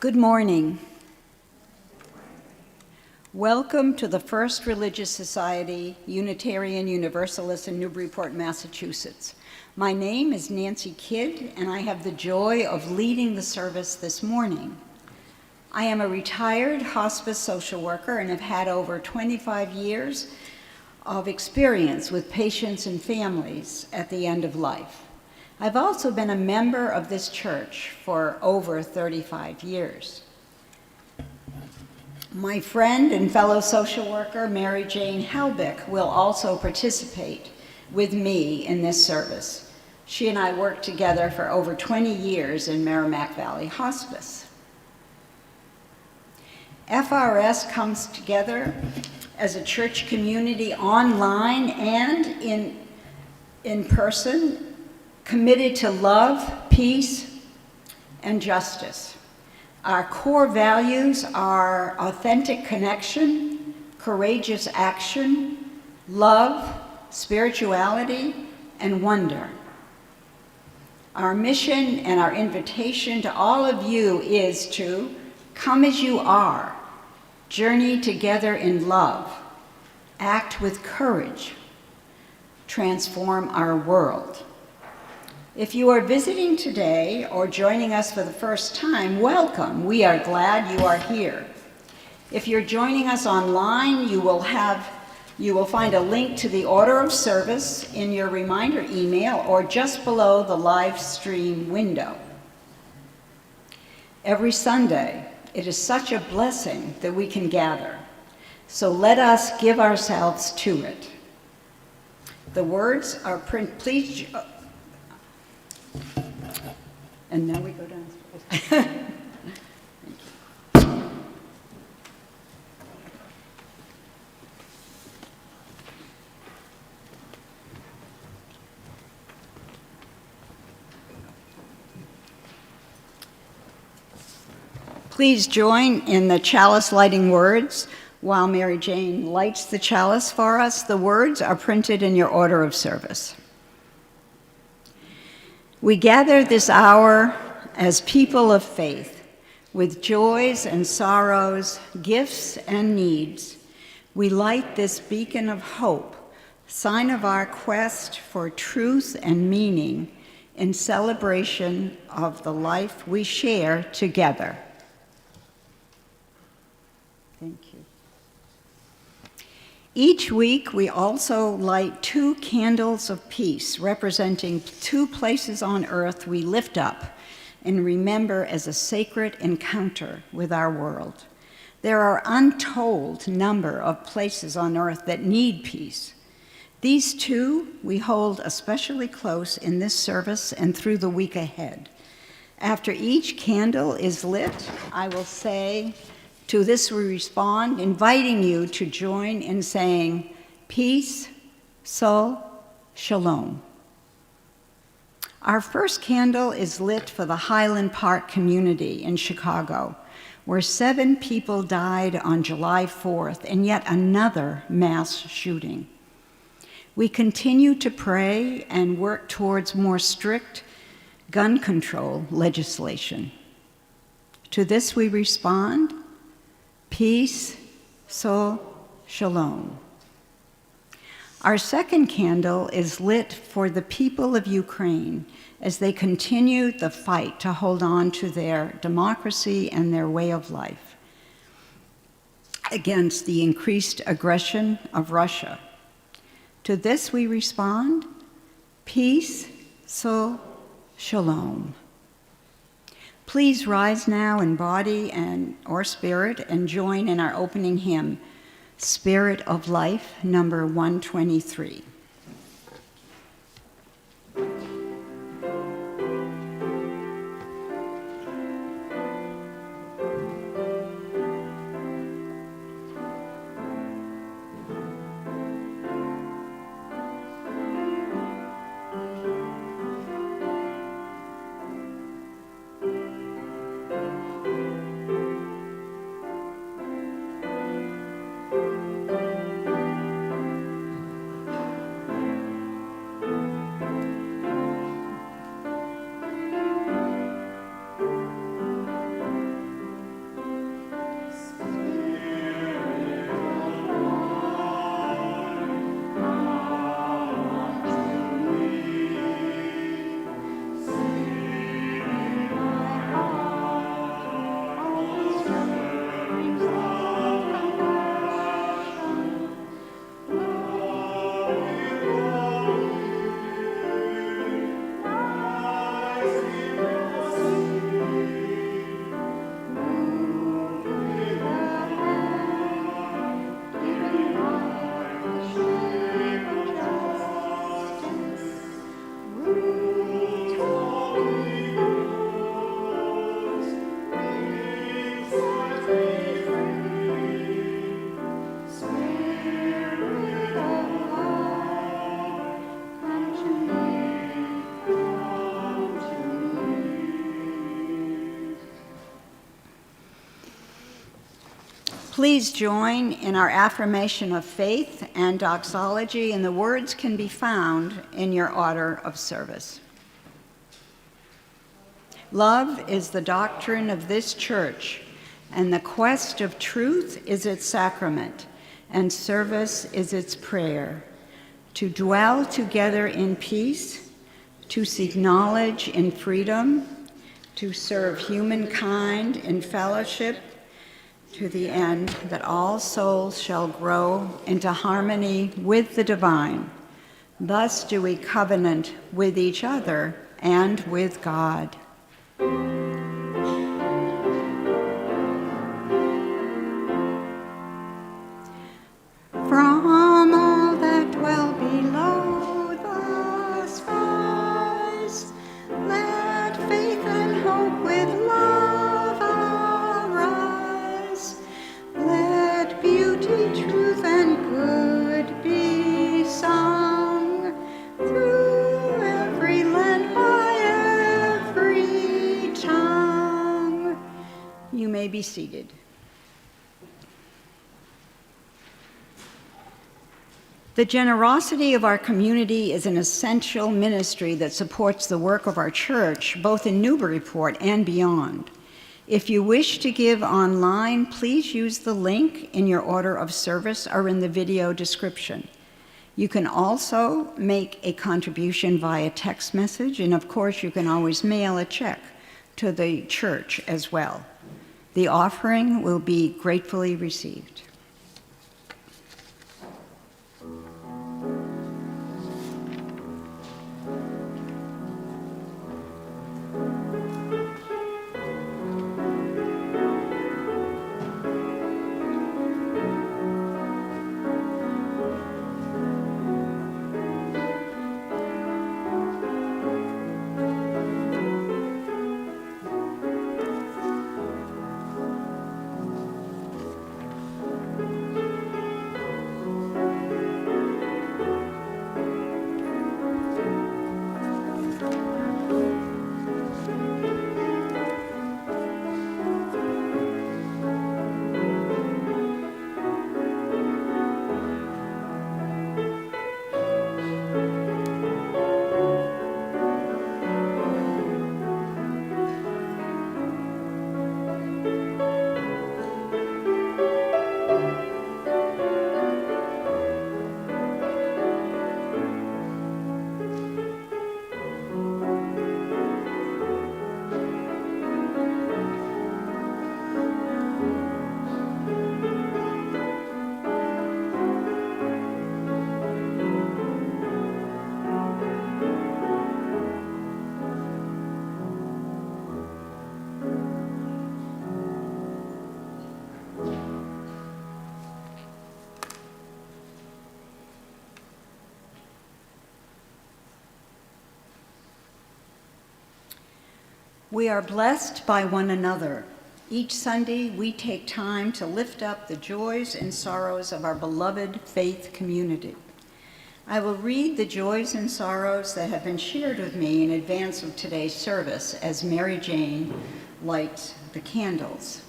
Good morning. Welcome to the First Religious Society, Unitarian Universalist in Newburyport, Massachusetts. My name is Nancy Kidd, and I have the joy of leading the service this morning. I am a retired hospice social worker and have had over 25 years of experience with patients and families at the end of life. I've also been a member of this church for over 35 years. My friend and fellow social worker, Mary Jane Helbig, will also participate with me in this service. She and I worked together for over 20 years in Merrimack Valley Hospice. FRS comes together as a church community online and in person, committed to love, peace, and justice. Our core values are authentic connection, courageous action, love, spirituality, and wonder. Our mission and our invitation to all of you is to come as you are, journey together in love, act with courage, transform our world. If you are visiting today or joining us for the first time, welcome. We are glad you are here. If you're joining us online, you will find a link to the order of service in your reminder email or just below the live stream window. Every Sunday, it is such a blessing that we can gather. So let us give ourselves to it. The words are please. And now we go downstairs. Please join in the chalice lighting words while Mary Jane lights the chalice for us. The words are printed in your order of service. We gather this hour as people of faith, with joys and sorrows, gifts and needs. We light this beacon of hope, sign of our quest for truth and meaning in celebration of the life we share together. Thank you. Each week, we also light 2 candles of peace, representing 2 places on earth we lift up and remember as a sacred encounter with our world. There are untold number of places on earth that need peace. These 2 we hold especially close in this service and through the week ahead. After each candle is lit, I will say, to this we respond, inviting you to join in saying, peace, so, shalom. Our first candle is lit for the Highland Park community in Chicago, where 7 people died on July 4th in yet another mass shooting. We continue to pray and work towards more strict gun control legislation. To this we respond, peace, so, shalom. Our second candle is lit for the people of Ukraine as they continue the fight to hold on to their democracy and their way of life against the increased aggression of Russia. To this we respond, peace, so, shalom. Please rise now in body or spirit and join in our opening hymn, Spirit of Life, number 123. Please join in our affirmation of faith and doxology, and the words can be found in your order of service. Love is the doctrine of this church, and the quest of truth is its sacrament, and service is its prayer. To dwell together in peace, to seek knowledge in freedom, to serve humankind in fellowship, to the end that all souls shall grow into harmony with the divine. Thus do we covenant with each other and with God. From all that dwell below the skies, let faith and hope with love arise. Let beauty, truth, and good be sung through every land by every tongue. You may be seated. The generosity of our community is an essential ministry that supports the work of our church, both in Newburyport and beyond. If you wish to give online, please use the link in your order of service or in the video description. You can also make a contribution via text message, and of course you can always mail a check to the church as well. The offering will be gratefully received. We are blessed by one another. Each Sunday, we take time to lift up the joys and sorrows of our beloved faith community. I will read the joys and sorrows that have been shared with me in advance of today's service as Mary Jane lights the candles.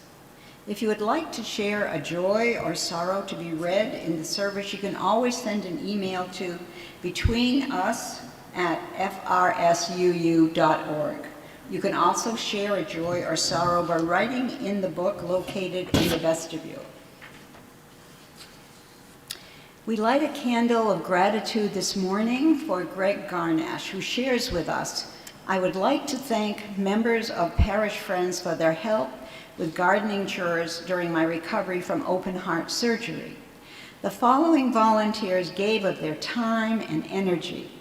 If you would like to share a joy or sorrow to be read in the service, you can always send an email to betweenus@frsuu.org. You can also share a joy or sorrow by writing in the book located in the vestibule. We light a candle of gratitude this morning for Greg Garnash, who shares with us, "I would like to thank members of Parish Friends for their help with gardening chores during my recovery from open heart surgery. The following volunteers gave of their time and energy: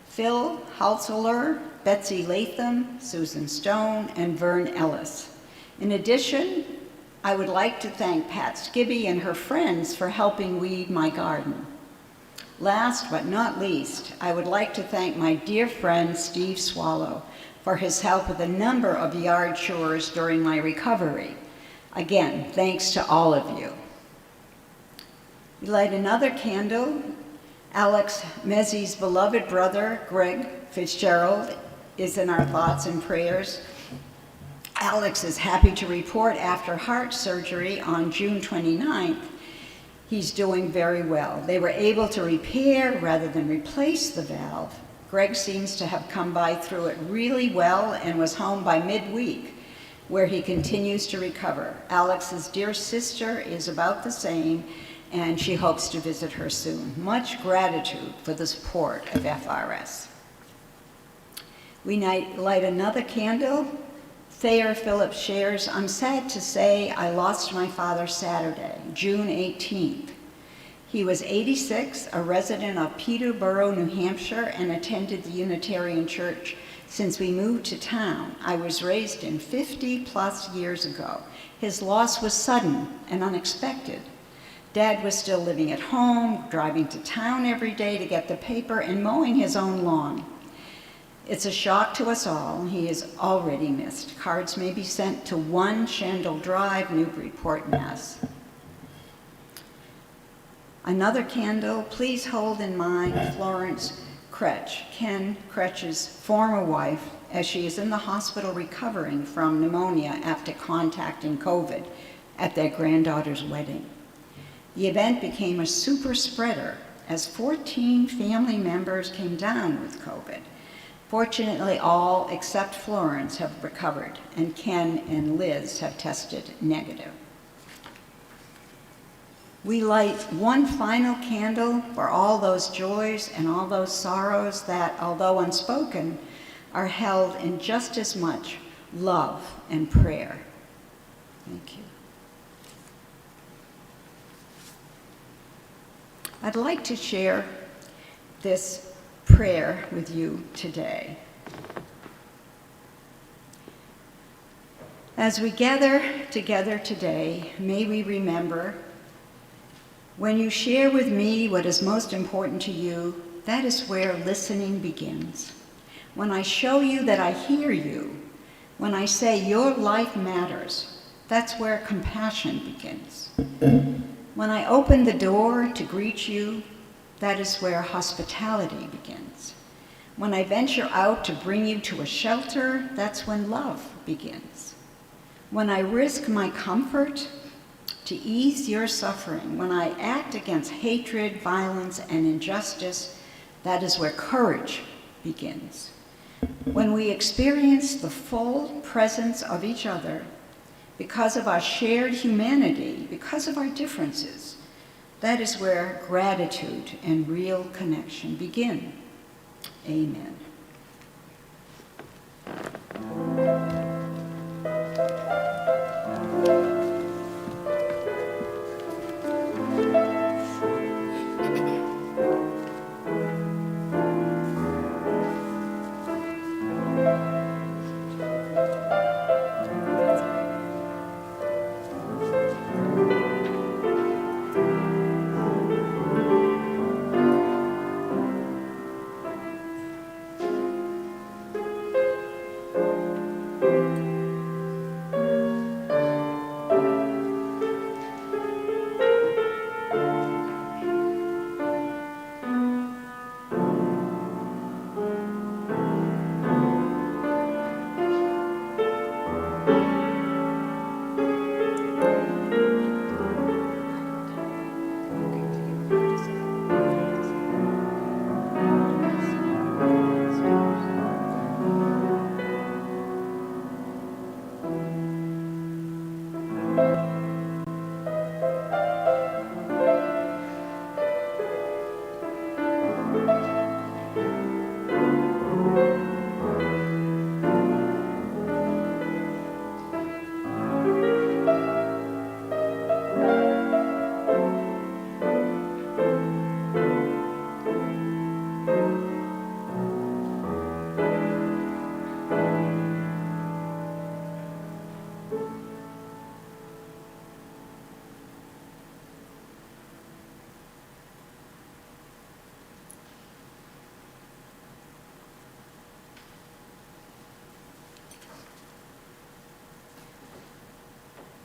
Phil Halseler, Betsy Latham, Susan Stone, and Vern Ellis. In addition, I would like to thank Pat Skibby and her friends for helping weed my garden. Last but not least, I would like to thank my dear friend Steve Swallow for his help with a number of yard chores during my recovery. Again, thanks to all of you." We light another candle. Alex Mezzi's beloved brother, Greg Fitzgerald, is in our thoughts and prayers. Alex is happy to report after heart surgery on June 29th, he's doing very well. They were able to repair rather than replace the valve. Greg seems to have come through it really well and was home by midweek, where he continues to recover. Alex's dear sister is about the same, and she hopes to visit her soon. Much gratitude for the support of FRS. We light another candle. Thayer Phillips shares, I'm sad to say I lost my father Saturday, June 18th. He was 86, a resident of Peterborough, New Hampshire, and attended the Unitarian Church since we moved to town. I was raised in 50+ years ago. His loss was sudden and unexpected. Dad was still living at home, driving to town every day to get the paper, and mowing his own lawn. It's a shock to us all. He is already missed. Cards may be sent to 1 Shandell Drive, Newburyport, Mass. Another candle, please hold in mind Florence Kretsch, Ken Kretsch's former wife, as she is in the hospital recovering from pneumonia after contacting COVID at their granddaughter's wedding. The event became a super spreader as 14 family members came down with COVID. Fortunately, all except Florence have recovered, and Ken and Liz have tested negative. We light one final candle for all those joys and all those sorrows that, although unspoken, are held in just as much love and prayer. Thank you. I'd like to share this prayer with you today. As we gather together today, may we remember, when you share with me what is most important to you, that is where listening begins. When I show you that I hear you, when I say your life matters, that's where compassion begins. When I open the door to greet you, that is where hospitality begins. When I venture out to bring you to a shelter, that's when love begins. When I risk my comfort to ease your suffering, when I act against hatred, violence, and injustice, that is where courage begins. When we experience the full presence of each other, because of our shared humanity, because of our differences, that is where gratitude and real connection begin. Amen.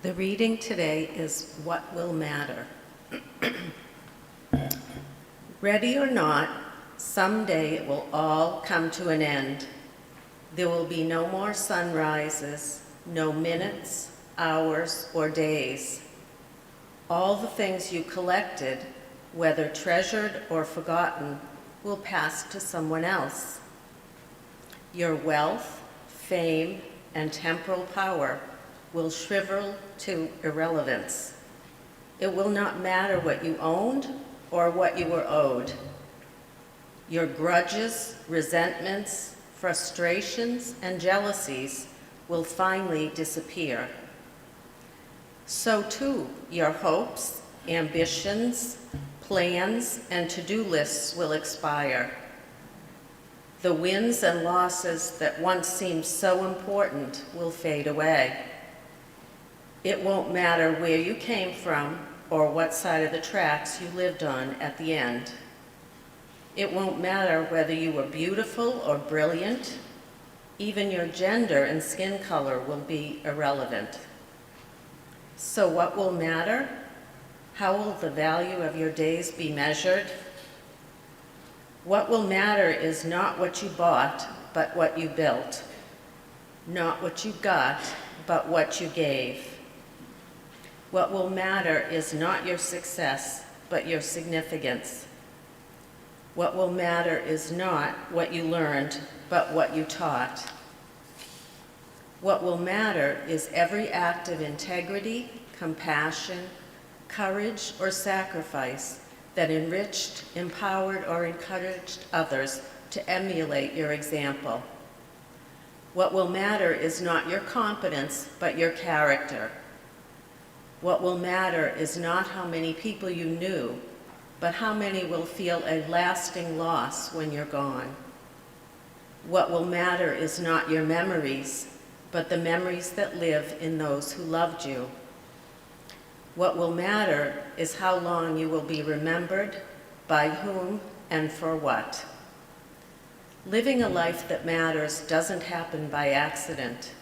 The reading today is What Will Matter. Ready or not, someday it will all come to an end. There will be no more sunrises, no minutes, hours, or days. All the things you collected, whether treasured or forgotten, will pass to someone else. Your wealth, fame, and temporal power will shrivel to irrelevance. It will not matter what you owned or what you were owed. Your grudges, resentments, frustrations, and jealousies will finally disappear. So too, your hopes, ambitions, plans, and to-do lists will expire. The wins and losses that once seemed so important will fade away. It won't matter where you came from or what side of the tracks you lived on at the end. It won't matter whether you were beautiful or brilliant. Even your gender and skin color will be irrelevant. So what will matter? How will the value of your days be measured? What will matter is not what you bought, but what you built. Not what you got, but what you gave. What will matter is not your success, but your significance. What will matter is not what you learned, but what you taught. What will matter is every act of integrity, compassion, courage, or sacrifice that enriched, empowered, or encouraged others to emulate your example. What will matter is not your competence, but your character. What will matter is not how many people you knew, but how many will feel a lasting loss when you're gone. What will matter is not your memories, but the memories that live in those who loved you. What will matter is how long you will be remembered, by whom, and for what. Living a life that matters doesn't happen by accident.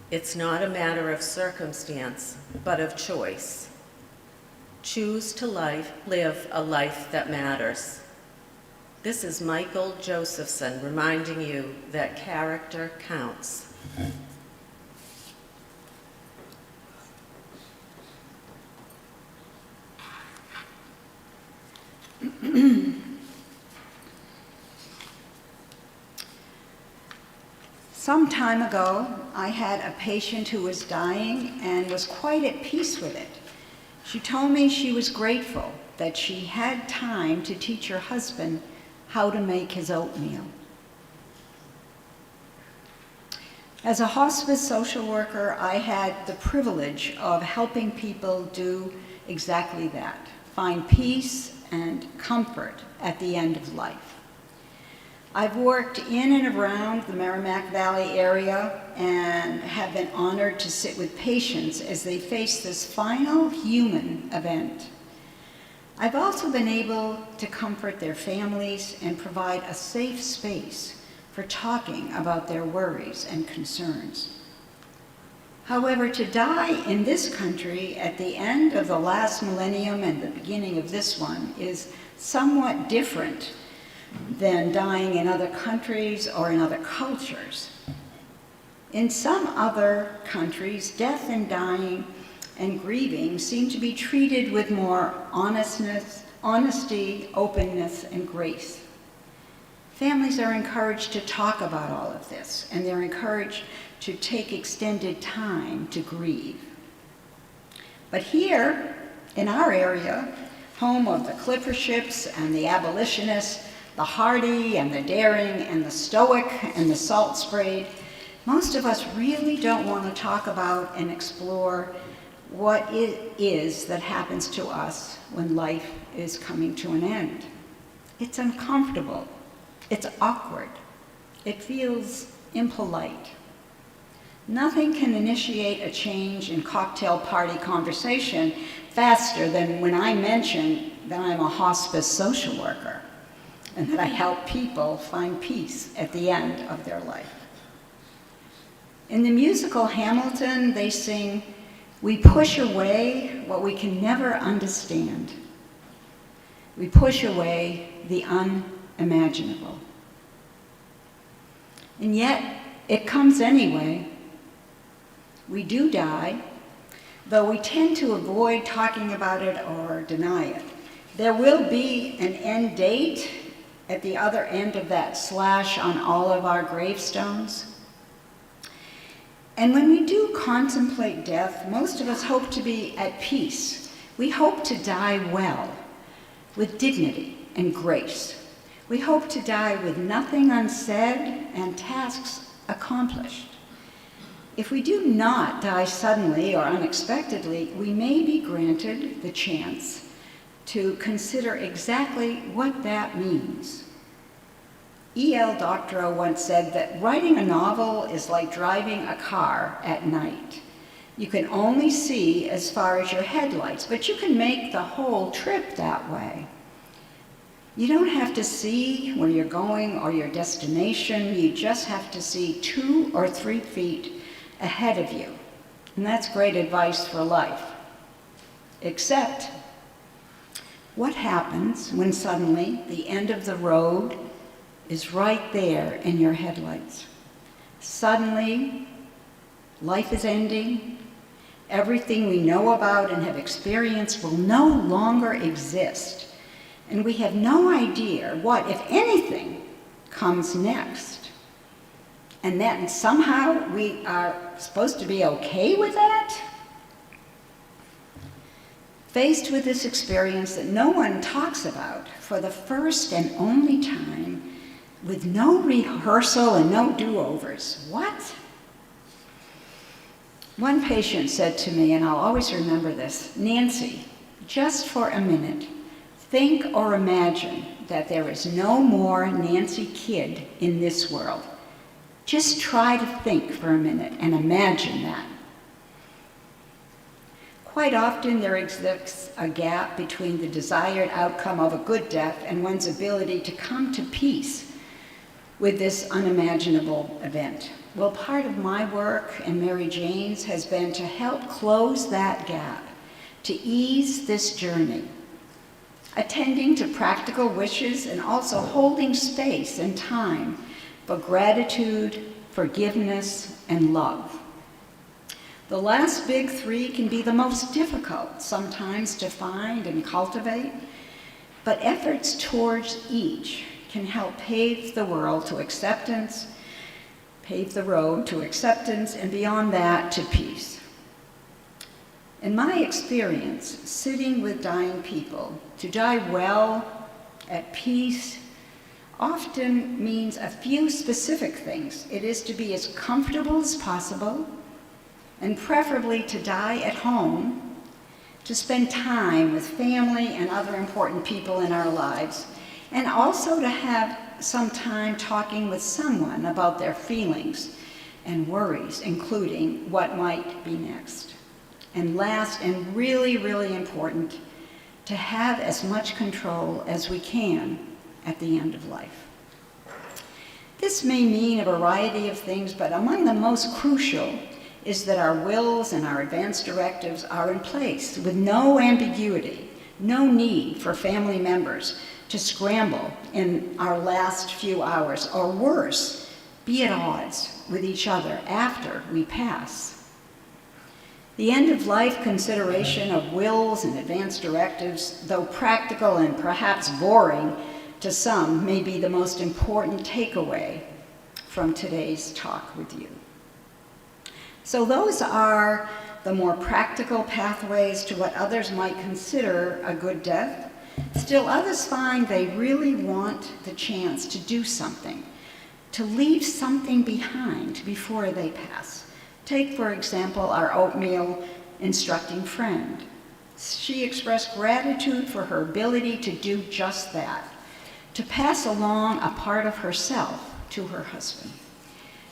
It's not a matter of circumstance, but of choice. Choose to live a life that matters. This is Michael Josephson reminding you that character counts. Some time ago, I had a patient who was dying and was quite at peace with it. She told me she was grateful that she had time to teach her husband how to make his oatmeal. As a hospice social worker, I had the privilege of helping people do exactly that, find peace and comfort at the end of life. I've worked in and around the Merrimack Valley area and have been honored to sit with patients as they face this final human event. I've also been able to comfort their families and provide a safe space for talking about their worries and concerns. However, to die in this country at the end of the last millennium and the beginning of this one is somewhat different than dying in other countries or in other cultures. In some other countries, death and dying and grieving seem to be treated with more honesty, openness, and grace. Families are encouraged to talk about all of this, and they're encouraged to take extended time to grieve. But here, in our area, home of the clipper ships and the abolitionists, the hardy and the daring and the stoic and the salt sprayed, most of us really don't want to talk about and explore what it is that happens to us when life is coming to an end. It's uncomfortable. It's awkward. It feels impolite. Nothing can initiate a change in cocktail party conversation faster than when I mention that I'm a hospice social worker and that I help people find peace at the end of their life. In the musical Hamilton, they sing, "We push away what we can never understand. We push away the unimaginable." And yet, it comes anyway. We do die, though we tend to avoid talking about it or deny it. There will be an end date at the other end of that slash on all of our gravestones. And when we do contemplate death, most of us hope to be at peace. We hope to die well, with dignity and grace. We hope to die with nothing unsaid and tasks accomplished. If we do not die suddenly or unexpectedly, we may be granted the chance to consider exactly what that means. E.L. Doctorow once said that writing a novel is like driving a car at night. You can only see as far as your headlights, but you can make the whole trip that way. You don't have to see where you're going or your destination. You just have to see 2 or 3 feet ahead of you. And that's great advice for life. Except, what happens when suddenly the end of the road is right there in your headlights? Suddenly, life is ending. Everything we know about and have experienced will no longer exist. And we have no idea what, if anything, comes next. And then somehow we are supposed to be okay with that? Faced with this experience that no one talks about for the first and only time, with no rehearsal and no do-overs, what? One patient said to me, and I'll always remember this, "Nancy, just for a minute, think or imagine that there is no more Nancy Kidd in this world. Just try to think for a minute and imagine that." Quite often there exists a gap between the desired outcome of a good death and one's ability to come to peace with this unimaginable event. Well, part of my work and Mary Jane's has been to help close that gap, to ease this journey, attending to practical wishes and also holding space and time for gratitude, forgiveness, and love. The last big 3 can be the most difficult sometimes to find and cultivate, but efforts towards each can help pave the road to acceptance, and beyond that, to peace. In my experience, sitting with dying people, to die well, at peace, often means a few specific things. It is to be as comfortable as possible, and preferably to die at home, to spend time with family and other important people in our lives, and also to have some time talking with someone about their feelings and worries, including what might be next. And last, and really, really important, to have as much control as we can at the end of life. This may mean a variety of things, but among the most crucial is that our wills and our advance directives are in place with no ambiguity, no need for family members to scramble in our last few hours, or worse, be at odds with each other after we pass. The end-of-life consideration of wills and advance directives, though practical and perhaps boring to some, may be the most important takeaway from today's talk with you. So those are the more practical pathways to what others might consider a good death. Still, others find they really want the chance to do something, to leave something behind before they pass. Take, for example, our oatmeal instructing friend. She expressed gratitude for her ability to do just that, to pass along a part of herself to her husband.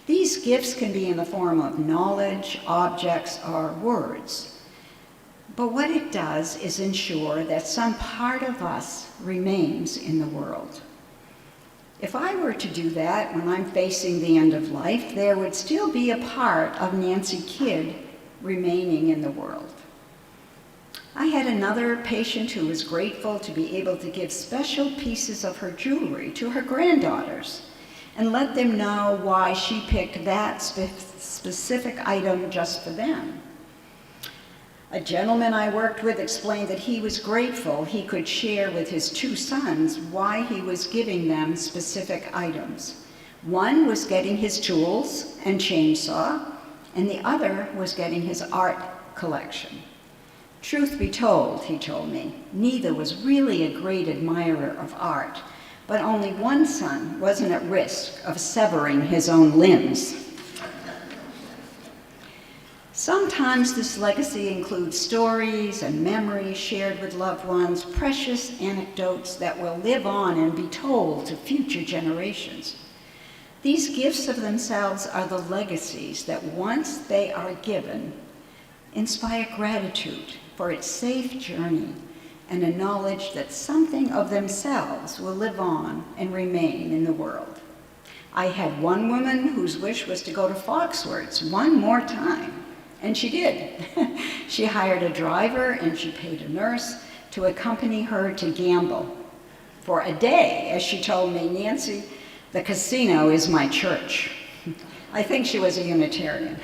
These gifts can be in the form of knowledge, objects, or words. But what it does is ensure that some part of us remains in the world. If I were to do that when I'm facing the end of life, there would still be a part of Nancy Kidd remaining in the world. I had another patient who was grateful to be able to give special pieces of her jewelry to her granddaughters. and let them know why she picked that specific item just for them. A gentleman I worked with explained that he was grateful he could share with his 2 sons why he was giving them specific items. One was getting his tools and chainsaw, and the other was getting his art collection. Truth be told, he told me, neither was really a great admirer of art, but only one son wasn't at risk of severing his own limbs. Sometimes this legacy includes stories and memories shared with loved ones, precious anecdotes that will live on and be told to future generations. These gifts of themselves are the legacies that, once they are given, inspire gratitude for its safe journey and a knowledge that something of themselves will live on and remain in the world. I had one woman whose wish was to go to Foxwoods one more time, and she did. She hired a driver and she paid a nurse to accompany her to gamble for a day. As she told me, Nancy, the casino is my church. I think she was a Unitarian.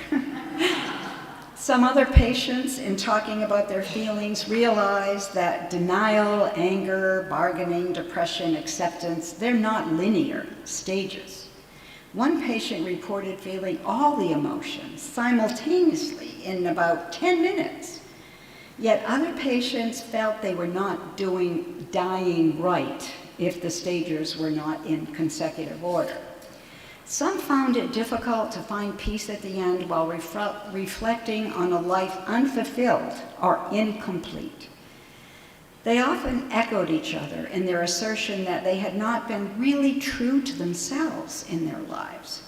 Some other patients, in talking about their feelings, realized that denial, anger, bargaining, depression, acceptance, they're not linear stages. One patient reported feeling all the emotions simultaneously in about 10 minutes. Yet other patients felt they were not dying right if the stages were not in consecutive order. Some found it difficult to find peace at the end while reflecting on a life unfulfilled or incomplete. They often echoed each other in their assertion that they had not been really true to themselves in their lives.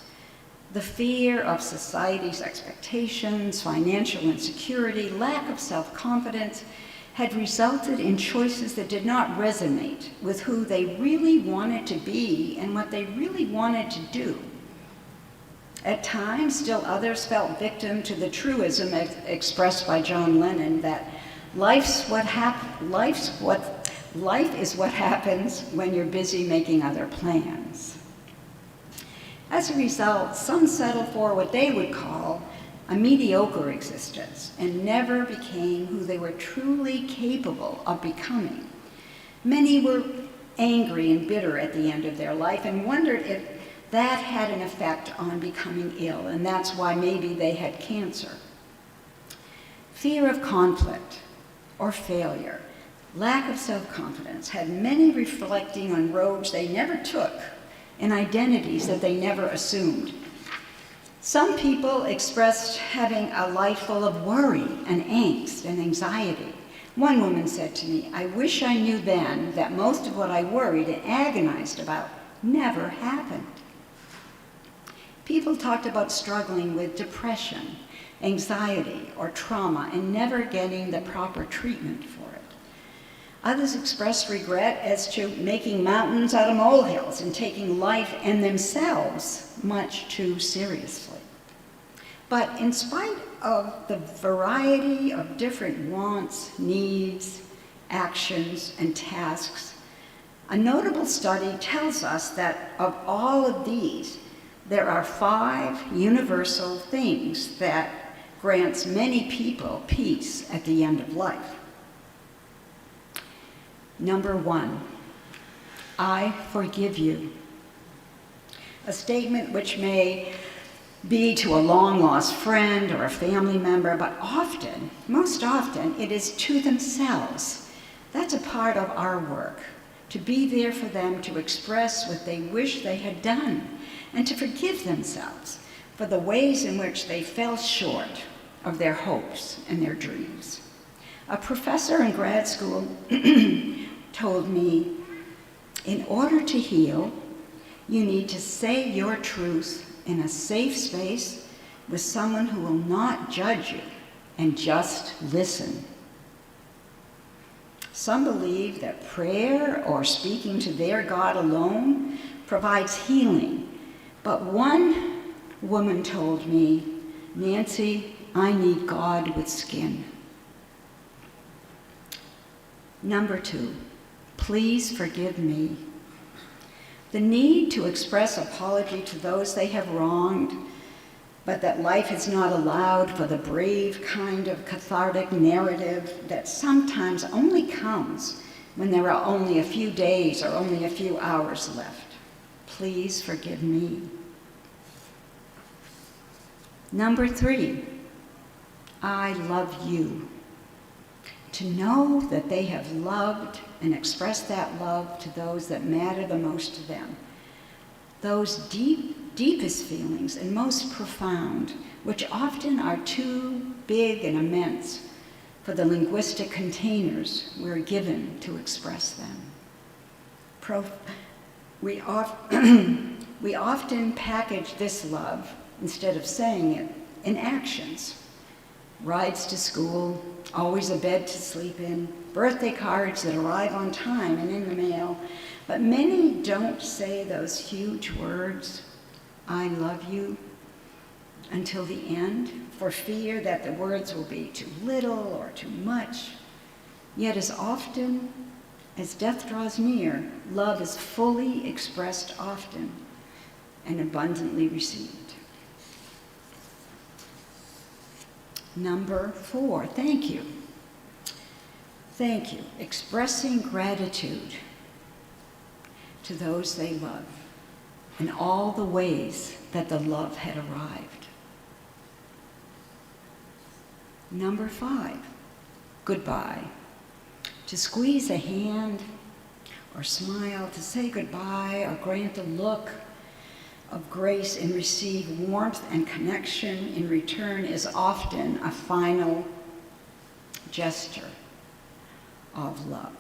The fear of society's expectations, financial insecurity, lack of self-confidence had resulted in choices that did not resonate with who they really wanted to be and what they really wanted to do. At times, still others felt victim to the truism expressed by John Lennon that life is what happens when you're busy making other plans. As a result, some settled for what they would call a mediocre existence and never became who they were truly capable of becoming. Many were angry and bitter at the end of their life and wondered if that had an effect on becoming ill, and that's why maybe they had cancer. Fear of conflict or failure, lack of self-confidence had many reflecting on roads they never took and identities that they never assumed. Some people expressed having a life full of worry and angst and anxiety. One woman said to me, "I wish I knew then that most of what I worried and agonized about never happened." People talked about struggling with depression, anxiety, or trauma and never getting the proper treatment for it. Others expressed regret as to making mountains out of molehills and taking life and themselves much too seriously. But in spite of the variety of different wants, needs, actions, and tasks, a notable study tells us that of all of these, there are 5 universal things that grants many people peace at the end of life. Number 1, I forgive you. A statement which may be to a long-lost friend or a family member, but often, most often, it is to themselves. That's a part of our work, to be there for them, to express what they wish they had done, and to forgive themselves for the ways in which they fell short of their hopes and their dreams. A professor in grad school told me, in order to heal, you need to say your truth in a safe space with someone who will not judge you and just listen. Some believe that prayer or speaking to their God alone provides healing, but one woman told me, "Nancy, I need God with skin." Number 2, please forgive me. The need to express apology to those they have wronged, but that life is not allowed for the brave kind of cathartic narrative that sometimes only comes when there are only a few days or only a few hours left. Please forgive me. Number 3, I love you. To know that they have loved and expressed that love to those that matter the most to them. Those deepest feelings and most profound, which often are too big and immense for the linguistic containers we're given to express them. We often package this love, instead of saying it, in actions. Rides to school, always a bed to sleep in, birthday cards that arrive on time and in the mail. But many don't say those huge words, I love you, until the end, for fear that the words will be too little or too much. Yet as often as death draws near, love is fully expressed often and abundantly received. Number 4, thank you. Thank you. Expressing gratitude to those they love in all the ways that the love had arrived. Number 5, goodbye. To squeeze a hand or smile, to say goodbye or grant a look of grace and receive warmth and connection in return is often a final gesture of love.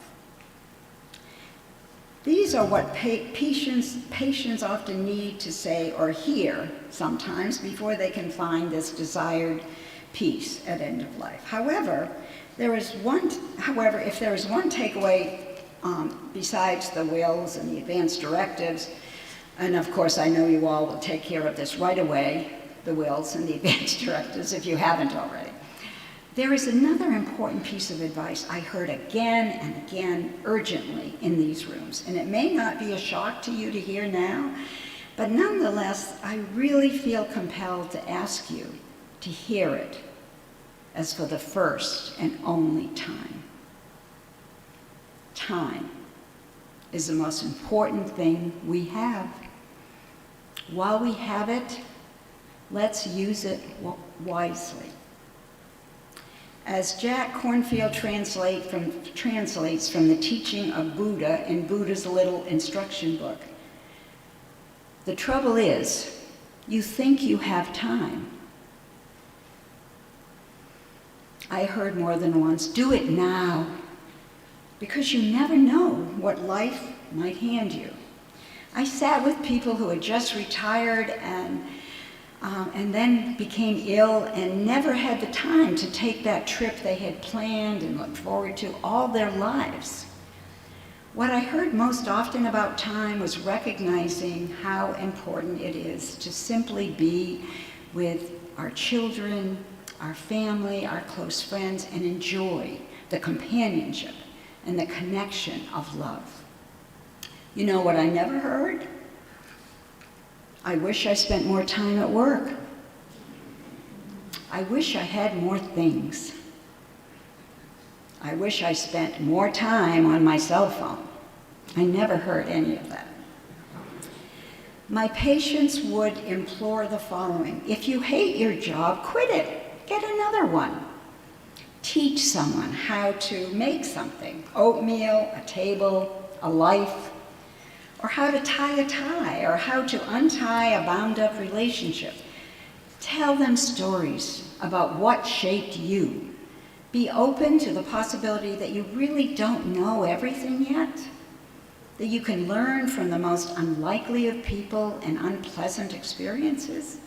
These are what patients often need to say or hear sometimes before they can find this desired peace at end of life. However, if there is one takeaway besides the wills and the advance directives, and of course I know you all will take care of this right away, the wills and the advance directives if you haven't already. There is another important piece of advice I heard again and again urgently in these rooms, and it may not be a shock to you to hear now, but nonetheless, I really feel compelled to ask you to hear it as for the first and only time. Time is the most important thing we have. While we have it, let's use it wisely. As Jack Cornfield translates from the teaching of Buddha in Buddha's little instruction book, the trouble is, you think you have time. I heard more than once, do it now, because you never know what life might hand you. I sat with people who had just retired and then became ill and never had the time to take that trip they had planned and looked forward to all their lives. What I heard most often about time was recognizing how important it is to simply be with our children, our family, our close friends, and enjoy the companionship and the connection of love. You know what I never heard? I wish I spent more time at work. I wish I had more things. I wish I spent more time on my cell phone. I never heard any of that. My patients would implore the following: if you hate your job, quit it. Get another one. Teach someone how to make something, oatmeal, a table, a life, or how to tie a tie, or how to untie a bound-up relationship. Tell them stories about what shaped you. Be open to the possibility that you really don't know everything yet, that you can learn from the most unlikely of people and unpleasant experiences,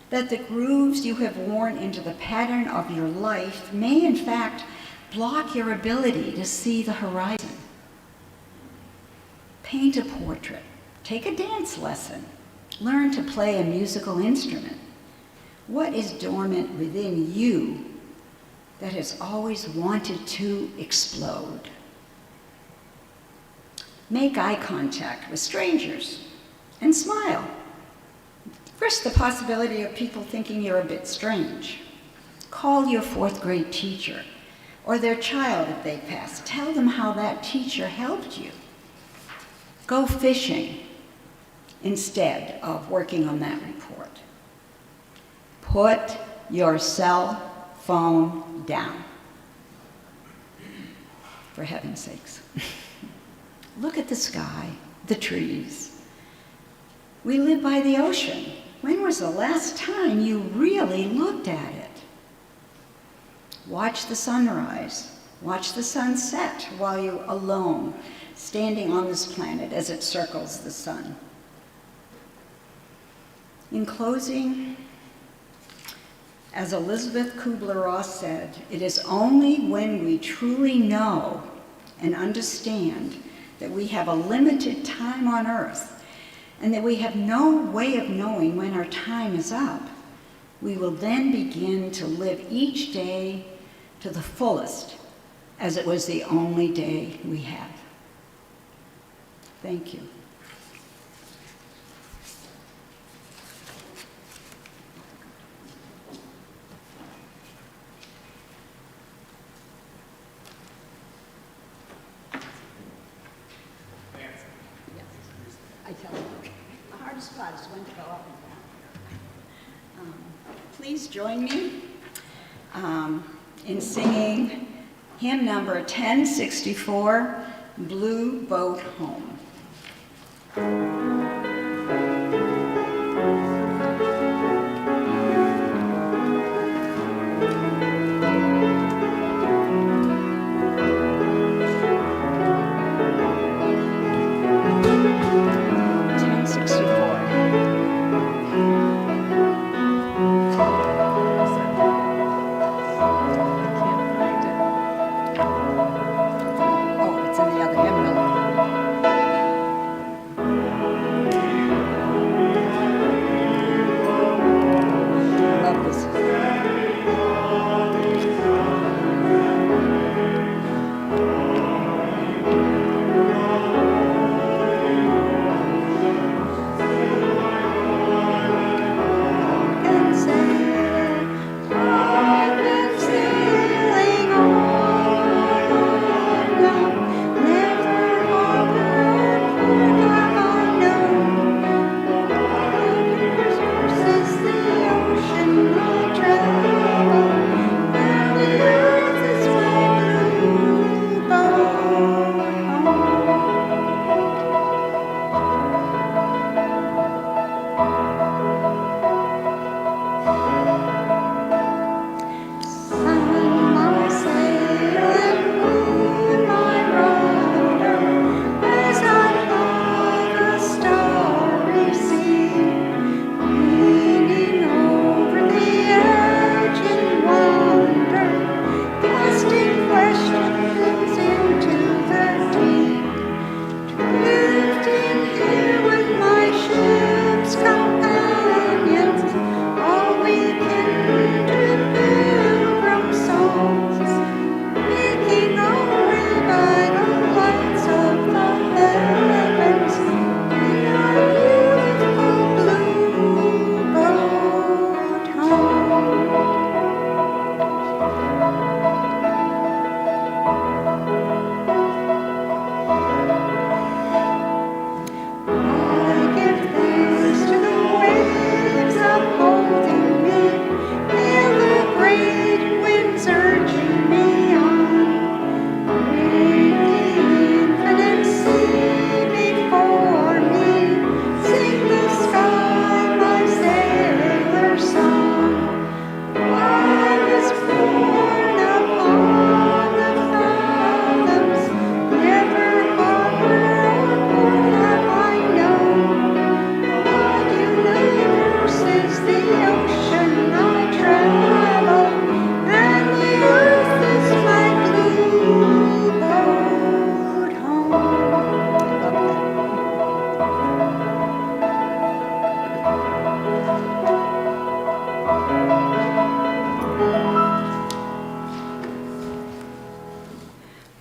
that the grooves you have worn into the pattern of your life may in fact block your ability to see the horizon. Paint a portrait, take a dance lesson, learn to play a musical instrument. What is dormant within you that has always wanted to explode? Make eye contact with strangers and smile. Risk the possibility of people thinking you're a bit strange. Call your fourth grade teacher or their child if they pass. Tell them how that teacher helped you. Go fishing instead of working on that report. Put your cell phone down, for heaven's sakes. Look at the sky, the trees. We live by the ocean. When was the last time you really looked at it? Watch the sunrise. Watch the sunset while you're alone, standing on this planet as it circles the sun. In closing, as Elizabeth Kubler-Ross said, it is only when we truly know and understand that we have a limited time on earth and that we have no way of knowing when our time is up, we will then begin to live each day to the fullest as it was the only day we have. Thank you. I tell you, the hardest part is when to go up and down. Please join me in singing hymn number 1064, Blue Boat Home.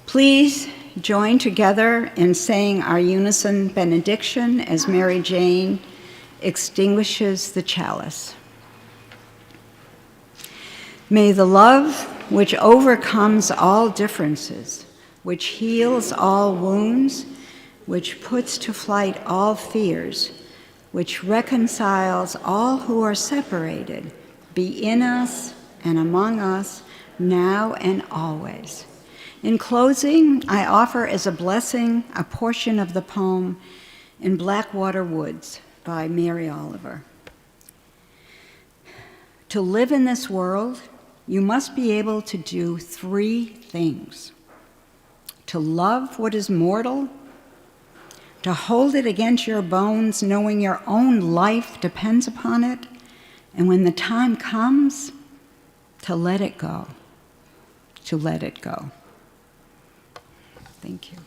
Please join together in saying our unison benediction as Mary Jane extinguishes the chalice. May the love which overcomes all differences, which heals all wounds, which puts to flight all fears, which reconciles all who are separated, be in us and among us now and always. In closing, I offer as a blessing a portion of the poem In Blackwater Woods by Mary Oliver. To live in this world, you must be able to do 3 things: to love what is mortal, to hold it against your bones, knowing your own life depends upon it, and when the time comes, to let it go, to let it go. Thank you.